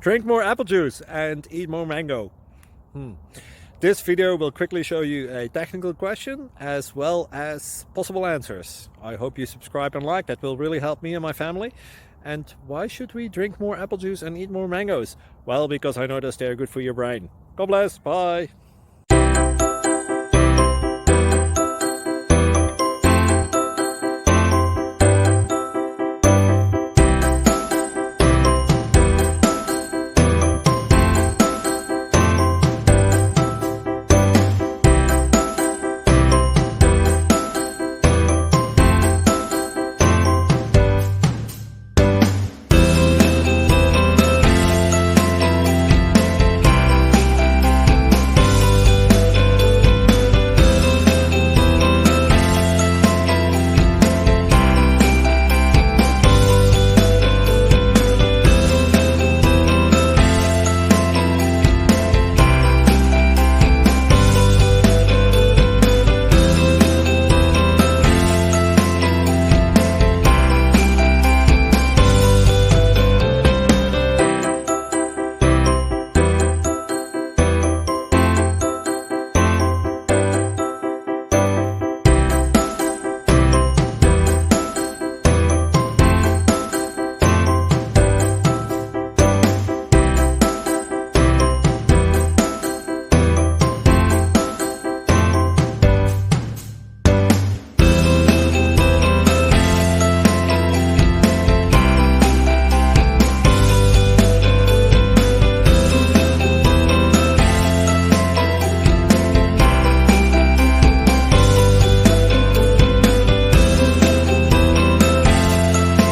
Drink more apple juice and eat more mango. This video will quickly show you a technical question as well as possible answers. I hope you subscribe and like, that will really help me and my family. And why should we drink more apple juice and eat more mangoes? Well, because I noticed they're good for your brain. God bless, bye!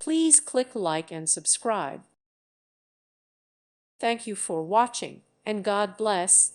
Please click like and subscribe. Thank you for watching, and God bless.